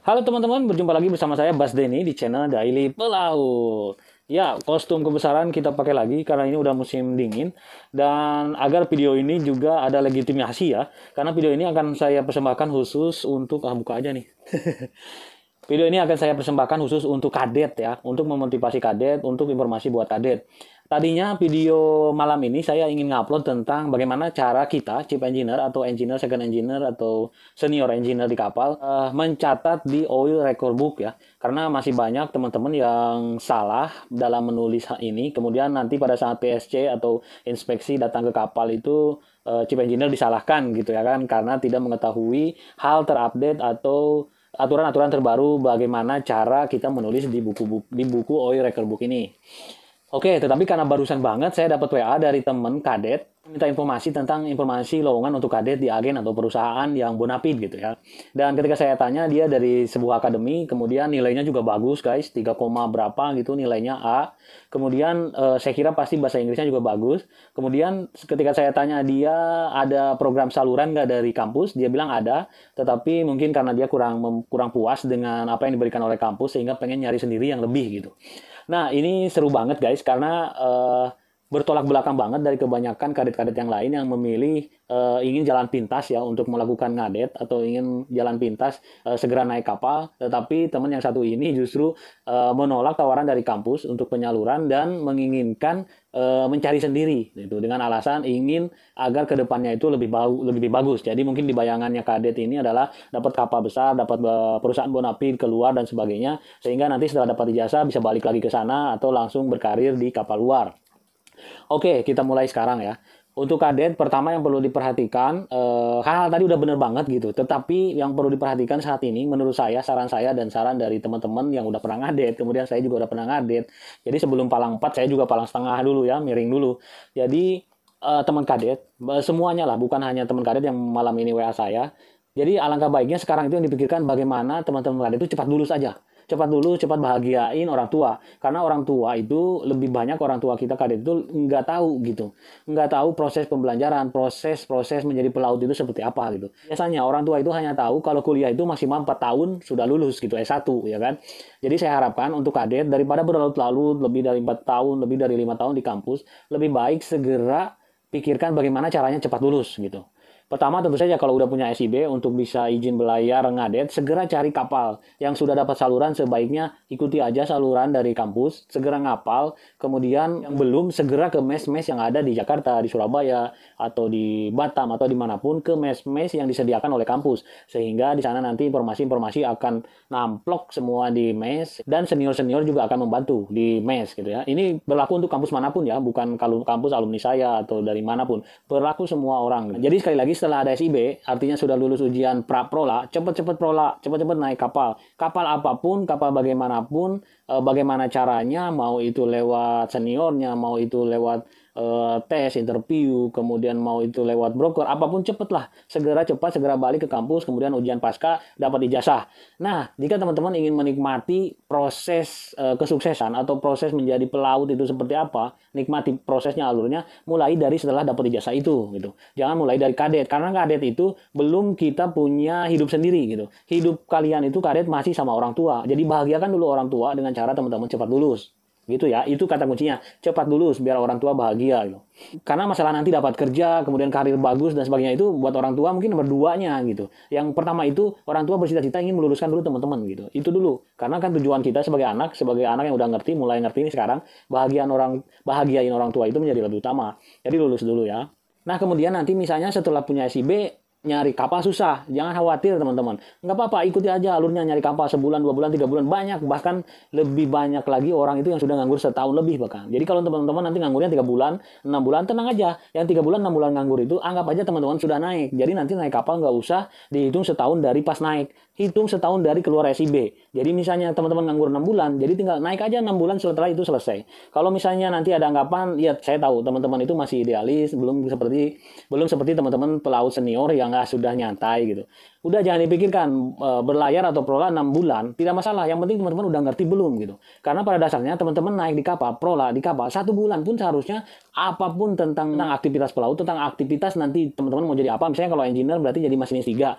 Halo teman-teman, berjumpa lagi bersama saya Bas Denny di channel Daily Pelaut. Ya, kostum kebesaran kita pakai lagi karena ini udah musim dingin. Dan agar video ini juga ada legitimasi ya, karena video ini akan saya persembahkan khusus untuk, buka aja nih. Video ini akan saya persembahkan khusus untuk kadet ya, untuk memotivasi kadet, untuk informasi buat kadet. Tadinya video malam ini saya ingin ngupload tentang bagaimana cara kita, chief engineer atau engineer, second engineer atau senior engineer di kapal, mencatat di oil record book ya. Karena masih banyak teman-teman yang salah dalam menulis hal ini. Kemudian nanti pada saat PSC atau inspeksi datang ke kapal itu, chief engineer disalahkan gitu ya kan, karena tidak mengetahui hal terupdate atau aturan-aturan terbaru bagaimana cara kita menulis di buku oil record book ini. Oke, tetapi karena barusan banget saya dapat WA dari teman kadet minta informasi tentang informasi lowongan untuk kadet di agen atau perusahaan yang bonafide gitu ya. Dan ketika saya tanya, dia dari sebuah akademi, kemudian nilainya juga bagus guys, 3, berapa gitu nilainya A. Kemudian saya kira pasti bahasa Inggrisnya juga bagus. Kemudian ketika saya tanya dia ada program saluran nggak dari kampus, dia bilang ada, tetapi mungkin karena dia kurang puas dengan apa yang diberikan oleh kampus sehingga pengen nyari sendiri yang lebih gitu. Nah, ini seru banget guys karena bertolak belakang banget dari kebanyakan kadet-kadet yang lain yang memilih ingin jalan pintas ya untuk melakukan ngadet atau ingin jalan pintas segera naik kapal, tetapi teman yang satu ini justru menolak tawaran dari kampus untuk penyaluran dan menginginkan mencari sendiri gitu dengan alasan ingin agar kedepannya itu lebih bagus. Jadi mungkin di bayangannya kadet ini adalah dapat kapal besar, dapat perusahaan bonafide keluar dan sebagainya, sehingga nanti setelah dapat ijazah bisa balik lagi ke sana atau langsung berkarir di kapal luar. Oke, kita mulai sekarang ya. Untuk kadet, pertama yang perlu diperhatikan, hal-hal tadi udah bener banget gitu. Tetapi yang perlu diperhatikan saat ini, menurut saya, saran saya dan saran dari teman-teman yang udah pernah ngadet, kemudian saya juga udah pernah ngadet. Jadi sebelum palang 4, saya juga palang setengah dulu ya, miring dulu. Jadi teman kadet, semuanya lah, bukan hanya teman kadet yang malam ini WA saya. Jadi alangkah baiknya sekarang itu yang dipikirkan bagaimana teman-teman kadet itu cepat lulus aja. Cepat dulu, cepat bahagiain orang tua. Karena orang tua itu lebih banyak orang tua kita kadet itu nggak tahu gitu. Nggak tahu proses pembelajaran, proses menjadi pelaut itu seperti apa gitu. Biasanya orang tua itu hanya tahu kalau kuliah itu maksimal 4 tahun sudah lulus gitu, S1 ya kan. Jadi saya harapkan untuk kadet daripada berlarut-larut lebih dari 4 tahun, lebih dari 5 tahun di kampus, lebih baik segera pikirkan bagaimana caranya cepat lulus gitu. Pertama tentu saja kalau udah punya SIB untuk bisa izin belayar ngadet, segera cari kapal. Yang sudah dapat saluran sebaiknya ikuti aja saluran dari kampus, segera ngapal, kemudian yang belum segera ke mes-mes yang ada di Jakarta, di Surabaya, atau di Batam, atau dimanapun ke mes-mes yang disediakan oleh kampus. Sehingga di sana nanti informasi-informasi akan namplok semua di mes, dan senior-senior juga akan membantu di mes gitu ya. Ini berlaku untuk kampus manapun ya, bukan kalau kampus alumni saya atau dari manapun. Berlaku semua orang. Jadi sekali lagi setelah ada SIB, artinya sudah lulus ujian prola, cepet-cepet prola, cepet-cepet naik kapal. Kapal apapun, kapal bagaimanapun, bagaimana caranya, mau itu lewat seniornya, mau itu lewat tes, interview, kemudian mau itu lewat broker, apapun cepetlah. Cepat, segera balik ke kampus, kemudian ujian pasca, dapat ijazah. Nah, jika teman-teman ingin menikmati proses kesuksesan atau proses menjadi pelaut itu seperti apa, nikmati prosesnya, alurnya, mulai dari setelah dapat ijazah itu gitu. Jangan mulai dari kadet, karena kadet itu belum kita punya hidup sendiri gitu. Hidup kalian itu kadet masih sama orang tua. Jadi bahagiakan dulu orang tua dengan cara teman-teman cepat lulus. Gitu ya, itu kata kuncinya, cepat lulus biar orang tua bahagia gitu. Karena masalah nanti dapat kerja, kemudian karir bagus dan sebagainya itu buat orang tua mungkin nomor duanya gitu. Yang pertama itu orang tua bercita-cita ingin meluluskan dulu teman-teman gitu. Itu dulu. Karena kan tujuan kita sebagai anak yang udah ngerti, mulai ngerti ini sekarang, bahagiain orang tua itu menjadi lebih utama. Jadi lulus dulu ya. Nah, kemudian nanti misalnya setelah punya SIB, nyari kapal susah, jangan khawatir teman-teman. Nggak apa-apa, ikuti aja alurnya nyari kapal sebulan, 2 bulan, 3 bulan, banyak, bahkan lebih banyak lagi orang itu yang sudah nganggur setahun lebih bahkan. Jadi kalau teman-teman nanti nganggurnya 3 bulan, 6 bulan, tenang aja. Yang 3 bulan, 6 bulan nganggur itu anggap aja teman-teman sudah naik. Jadi nanti naik kapal nggak usah dihitung setahun dari pas naik, hitung setahun dari keluar SIB. Jadi misalnya teman-teman nganggur 6 bulan, jadi tinggal naik aja 6 bulan setelah itu selesai. Kalau misalnya nanti ada anggapan, ya saya tahu teman-teman itu masih idealis, belum seperti teman-teman pelaut senior yang sudah nyantai gitu. Udah jangan dipikirkan berlayar atau prola 6 bulan, tidak masalah. Yang penting teman-teman udah ngerti belum gitu. Karena pada dasarnya teman-teman naik di kapal, prola di kapal 1 bulan pun seharusnya apapun tentang aktivitas pelaut, tentang aktivitas nanti teman-teman mau jadi apa. Misalnya kalau engineer berarti jadi masinis 3.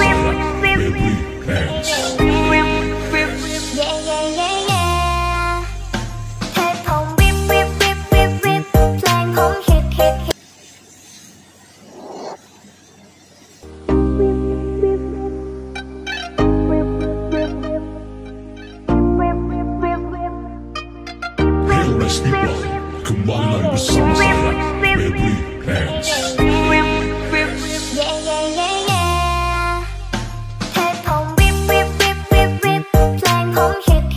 saya, Febri Hands. Hail Festival, kembali lagi bersama boom, shake